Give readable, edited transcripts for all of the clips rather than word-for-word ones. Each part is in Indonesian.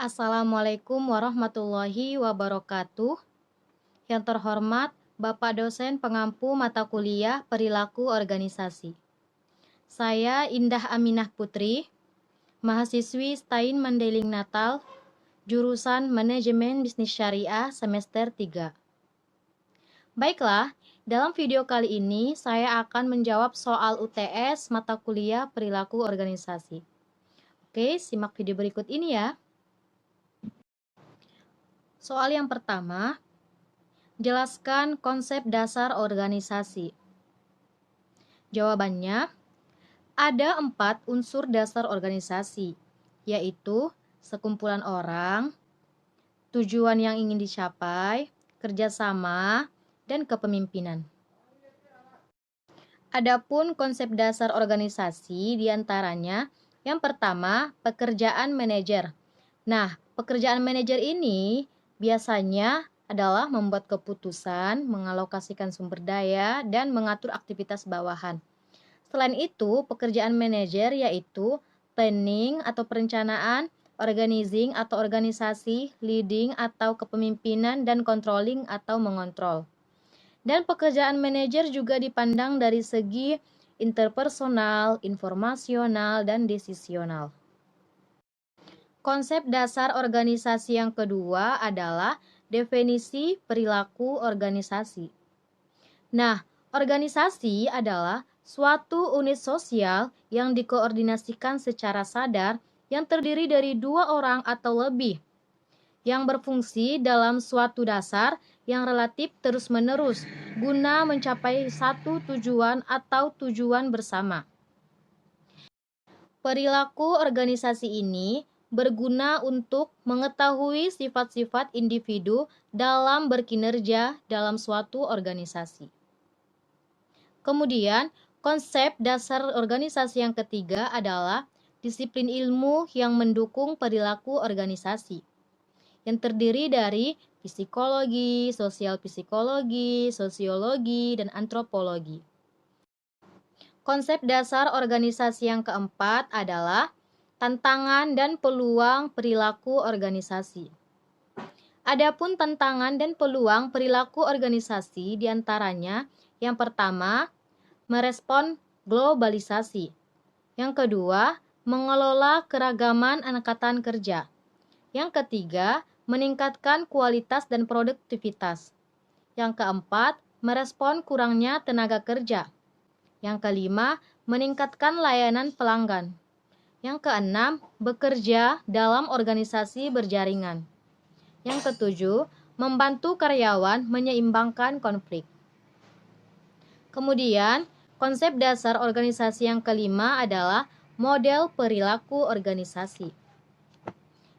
Assalamualaikum warahmatullahi wabarakatuh. Yang terhormat Bapak dosen pengampu mata kuliah Perilaku Organisasi. Saya Indah Aminah Putri, mahasiswi STAIN Mandailing Natal, jurusan Manajemen Bisnis Syariah semester 3. Baiklah, dalam video kali ini saya akan menjawab soal UTS mata kuliah Perilaku Organisasi. Oke, simak video berikut ini ya. Soal yang pertama, jelaskan konsep dasar organisasi. Jawabannya, ada 4 unsur dasar organisasi, yaitu sekumpulan orang, tujuan yang ingin dicapai, kerjasama, dan kepemimpinan. Adapun konsep dasar organisasi diantaranya, yang pertama, pekerjaan manajer. Nah, pekerjaan manajer ini biasanya adalah membuat keputusan, mengalokasikan sumber daya, dan mengatur aktivitas bawahan. Selain itu, pekerjaan manajer yaitu planning atau perencanaan, organizing atau organisasi, leading atau kepemimpinan, dan controlling atau mengontrol. Dan pekerjaan manajer juga dipandang dari segi interpersonal, informasional, dan desisional. Konsep dasar organisasi yang kedua adalah definisi perilaku organisasi. Nah, organisasi adalah suatu unit sosial yang dikoordinasikan secara sadar yang terdiri dari 2 orang atau lebih, yang berfungsi dalam suatu dasar yang relatif terus-menerus guna mencapai satu tujuan atau tujuan bersama. Perilaku organisasi ini berguna untuk mengetahui sifat-sifat individu dalam berkinerja dalam suatu organisasi. Kemudian, konsep dasar organisasi yang ketiga adalah disiplin ilmu yang mendukung perilaku organisasi, yang terdiri dari psikologi, sosial psikologi, sosiologi, dan antropologi. Konsep dasar organisasi yang keempat adalah tantangan dan peluang perilaku organisasi. Adapun tantangan dan peluang perilaku organisasi diantaranya, yang pertama, merespon globalisasi. Yang kedua, mengelola keragaman angkatan kerja. Yang ketiga, meningkatkan kualitas dan produktivitas. Yang keempat, merespon kurangnya tenaga kerja. Yang kelima, meningkatkan layanan pelanggan. Yang keenam, bekerja dalam organisasi berjaringan. Yang ketujuh, membantu karyawan menyeimbangkan konflik. Kemudian, konsep dasar organisasi yang kelima adalah model perilaku organisasi.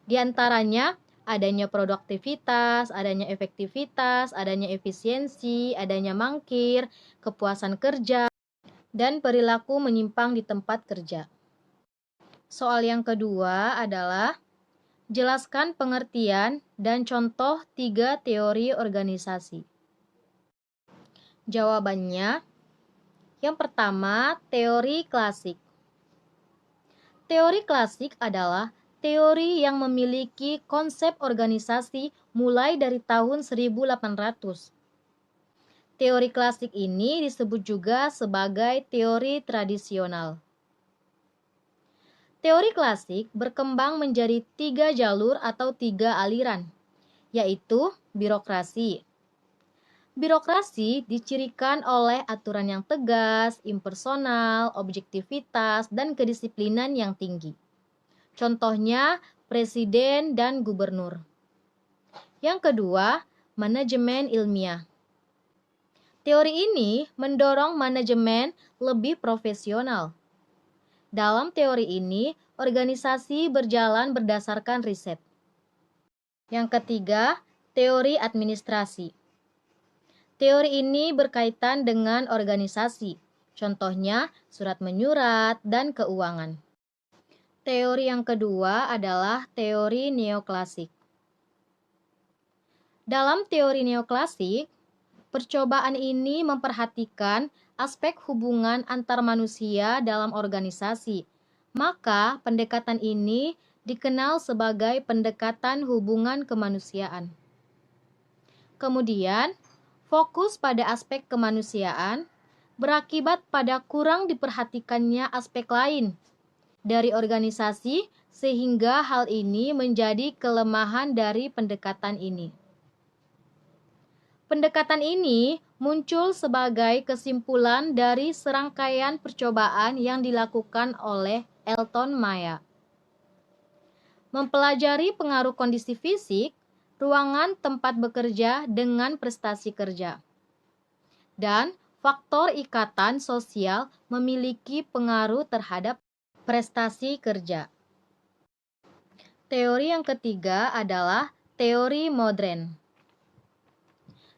Di antaranya, adanya produktivitas, adanya efektivitas, adanya efisiensi, adanya mangkir, kepuasan kerja, dan perilaku menyimpang di tempat kerja. Soal yang kedua adalah jelaskan pengertian dan contoh 3 teori organisasi. Jawabannya, yang pertama, teori klasik. Teori klasik adalah teori yang memiliki konsep organisasi mulai dari tahun 1800. Teori klasik ini disebut juga sebagai teori tradisional. Teori klasik berkembang menjadi 3 jalur atau 3 aliran, yaitu birokrasi. Birokrasi dicirikan oleh aturan yang tegas, impersonal, objektivitas, dan kedisiplinan yang tinggi. Contohnya, presiden dan gubernur. Yang kedua, manajemen ilmiah. Teori ini mendorong manajemen lebih profesional. Dalam teori ini, organisasi berjalan berdasarkan riset. Yang ketiga, teori administrasi. Teori ini berkaitan dengan organisasi, contohnya surat menyurat dan keuangan. Teori yang kedua adalah teori neoklasik. Dalam teori neoklasik, percobaan ini memperhatikan aspek hubungan antar manusia dalam organisasi. Maka, pendekatan ini dikenal sebagai pendekatan hubungan kemanusiaan. Kemudian, fokus pada aspek kemanusiaan berakibat pada kurang diperhatikannya aspek lain dari organisasi, sehingga hal ini menjadi kelemahan dari pendekatan ini. Pendekatan ini muncul sebagai kesimpulan dari serangkaian percobaan yang dilakukan oleh Elton Maya. Mempelajari pengaruh kondisi fisik, ruangan tempat bekerja dengan prestasi kerja. Dan faktor ikatan sosial memiliki pengaruh terhadap prestasi kerja. Teori yang ketiga adalah teori modern.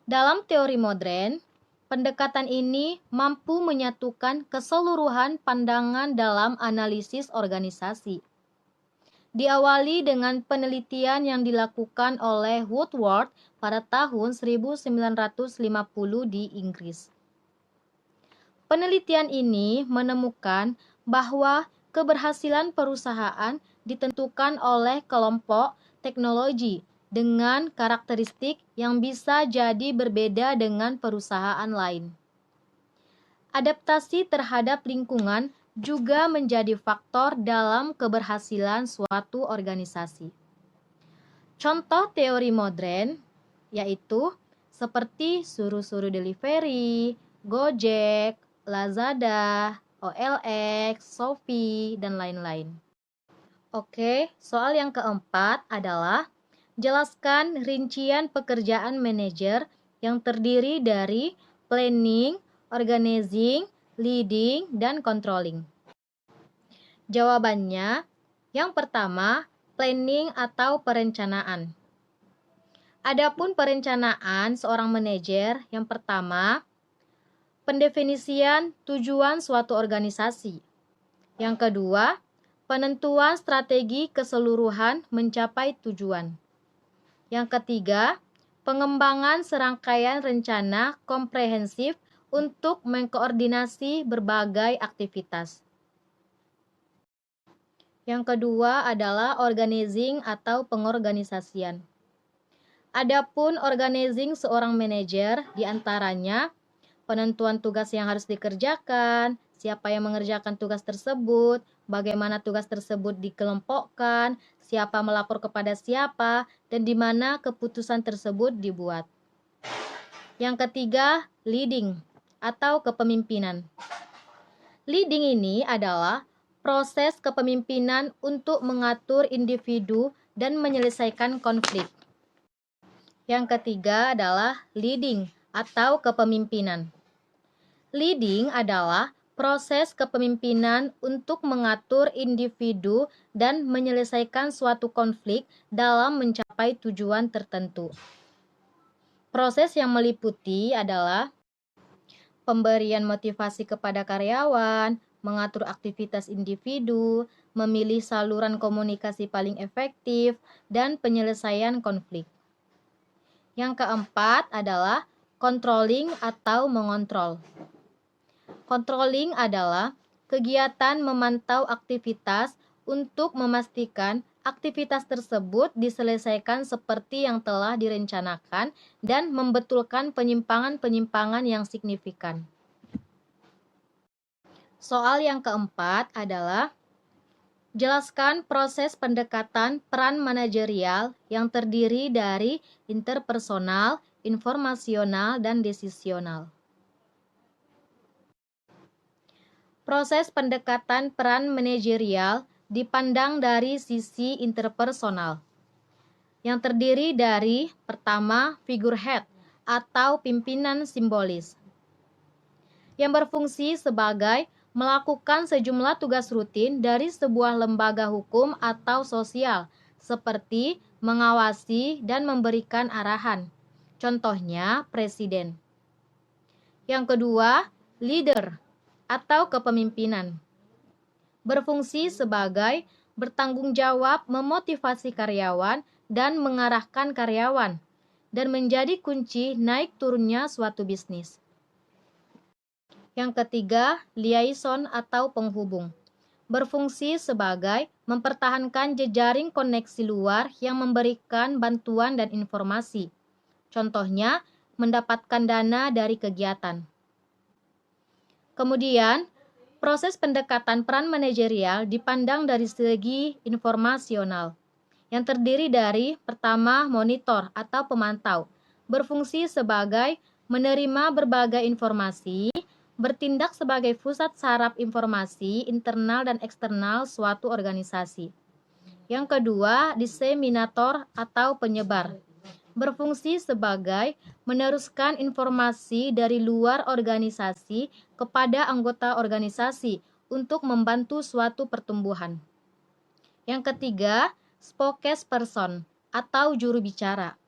Dalam teori modern, pendekatan ini mampu menyatukan keseluruhan pandangan dalam analisis organisasi. Diawali dengan penelitian yang dilakukan oleh Woodward pada tahun 1950 di Inggris. Penelitian ini menemukan bahwa keberhasilan perusahaan ditentukan oleh kelompok teknologi dengan karakteristik yang bisa jadi berbeda dengan perusahaan lain. Adaptasi terhadap lingkungan juga menjadi faktor dalam keberhasilan suatu organisasi. Contoh teori modern yaitu seperti suruh-suruh delivery, Gojek, Lazada, OLX, Shopee, dan lain-lain. Oke, soal yang keempat adalah jelaskan rincian pekerjaan manajer yang terdiri dari planning, organizing, leading, dan controlling. Jawabannya, yang pertama, planning atau perencanaan. Adapun perencanaan seorang manajer, yang pertama, pendefinisian tujuan suatu organisasi. Yang kedua, penentuan strategi keseluruhan mencapai tujuan. Yang ketiga, pengembangan serangkaian rencana komprehensif untuk mengkoordinasi berbagai aktivitas. Yang kedua adalah organizing atau pengorganisasian. Adapun organizing seorang manajer diantaranya penentuan tugas yang harus dikerjakan, siapa yang mengerjakan tugas tersebut, bagaimana tugas tersebut dikelompokkan, siapa melapor kepada siapa, dan di mana keputusan tersebut dibuat. Yang ketiga, leading atau kepemimpinan. Leading ini adalah proses kepemimpinan untuk mengatur individu dan menyelesaikan konflik. Yang ketiga adalah leading atau kepemimpinan. Leading adalah proses kepemimpinan untuk mengatur individu dan menyelesaikan suatu konflik dalam mencapai tujuan tertentu. Proses yang meliputi adalah pemberian motivasi kepada karyawan, mengatur aktivitas individu, memilih saluran komunikasi paling efektif, dan penyelesaian konflik. Yang keempat adalah controlling atau mengontrol. Controlling adalah kegiatan memantau aktivitas untuk memastikan aktivitas tersebut diselesaikan seperti yang telah direncanakan dan membetulkan penyimpangan-penyimpangan yang signifikan. Soal yang keempat adalah jelaskan proses pendekatan peran manajerial yang terdiri dari interpersonal, informasional, dan desisional. Proses pendekatan peran manajerial dipandang dari sisi interpersonal, yang terdiri dari pertama, figurehead atau pimpinan simbolis, yang berfungsi sebagai melakukan sejumlah tugas rutin dari sebuah lembaga hukum atau sosial, seperti mengawasi dan memberikan arahan. Contohnya, presiden. Yang kedua, leader atau kepemimpinan. Berfungsi sebagai bertanggung jawab memotivasi karyawan dan mengarahkan karyawan, dan menjadi kunci naik turunnya suatu bisnis. Yang ketiga, liaison atau penghubung. berfungsi sebagai mempertahankan jejaring koneksi luar yang memberikan bantuan dan informasi. Contohnya, mendapatkan dana dari kegiatan. Kemudian, proses pendekatan peran manajerial dipandang dari segi informasional, yang terdiri dari pertama, monitor atau pemantau, berfungsi sebagai menerima berbagai informasi, bertindak sebagai pusat saraf informasi internal dan eksternal suatu organisasi. Yang kedua, diseminator atau penyebar, berfungsi sebagai meneruskan informasi dari luar organisasi kepada anggota organisasi untuk membantu suatu pertumbuhan. Yang ketiga, spokesperson atau juru bicara,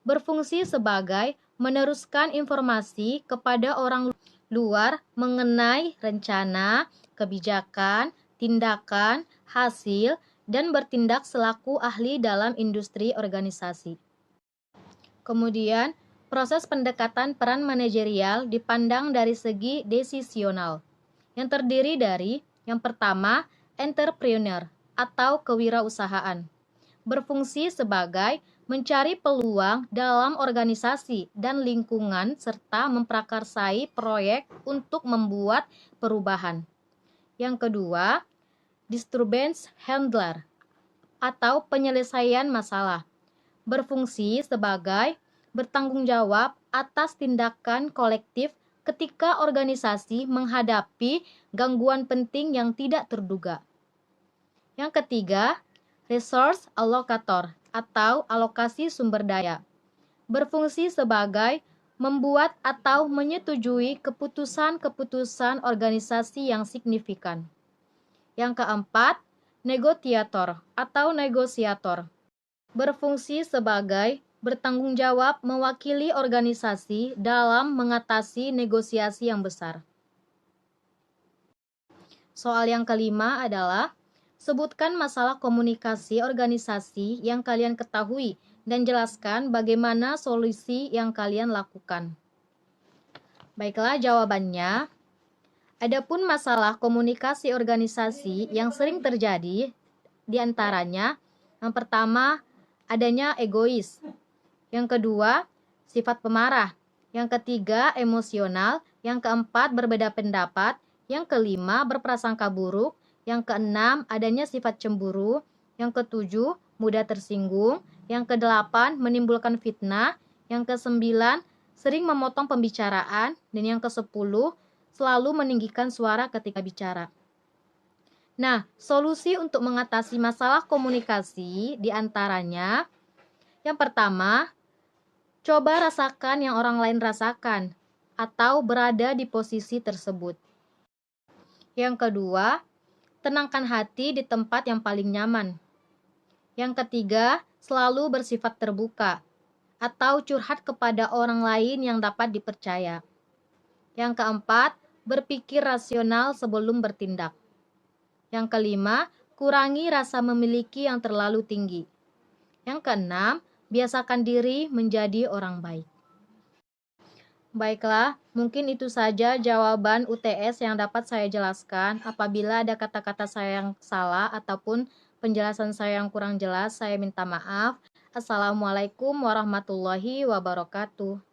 berfungsi sebagai meneruskan informasi kepada orang luar mengenai rencana, kebijakan, tindakan, hasil, dan bertindak selaku ahli dalam industri organisasi. Kemudian, proses pendekatan peran manajerial dipandang dari segi desisional, yang terdiri dari yang pertama, entrepreneur atau kewirausahaan, berfungsi sebagai mencari peluang dalam organisasi dan lingkungan serta memprakarsai proyek untuk membuat perubahan. Yang kedua, disturbance handler atau penyelesaian masalah, berfungsi sebagai bertanggung jawab atas tindakan kolektif ketika organisasi menghadapi gangguan penting yang tidak terduga. Yang ketiga, resource allocator atau alokasi sumber daya, berfungsi sebagai membuat atau menyetujui keputusan-keputusan organisasi yang signifikan. Yang keempat, negosiator atau negosiator, berfungsi sebagai bertanggung jawab mewakili organisasi dalam mengatasi negosiasi yang besar. Soal yang kelima adalah, sebutkan masalah komunikasi organisasi yang kalian ketahui dan jelaskan bagaimana solusi yang kalian lakukan. Baiklah jawabannya. Adapun masalah komunikasi organisasi yang sering terjadi, diantaranya, yang pertama, adanya egois. Yang kedua, sifat pemarah. Yang ketiga, emosional. Yang keempat, berbeda pendapat. Yang kelima, berprasangka buruk. Yang keenam, adanya sifat cemburu. Yang ketujuh, mudah tersinggung. Yang kedelapan, menimbulkan fitnah. Yang kesembilan, sering memotong pembicaraan. Dan yang kesepuluh, selalu meninggikan suara ketika bicara. Nah, solusi untuk mengatasi masalah komunikasi diantaranya, yang pertama, coba rasakan yang orang lain rasakan atau berada di posisi tersebut. Yang kedua, tenangkan hati di tempat yang paling nyaman. Yang ketiga, selalu bersifat terbuka atau curhat kepada orang lain yang dapat dipercaya. Yang keempat, berpikir rasional sebelum bertindak. Yang kelima, kurangi rasa memiliki yang terlalu tinggi. Yang keenam, biasakan diri menjadi orang baik. Baiklah, mungkin itu saja jawaban UTS yang dapat saya jelaskan. Apabila ada kata-kata saya yang salah ataupun penjelasan saya yang kurang jelas, saya minta maaf. Assalamualaikum warahmatullahi wabarakatuh.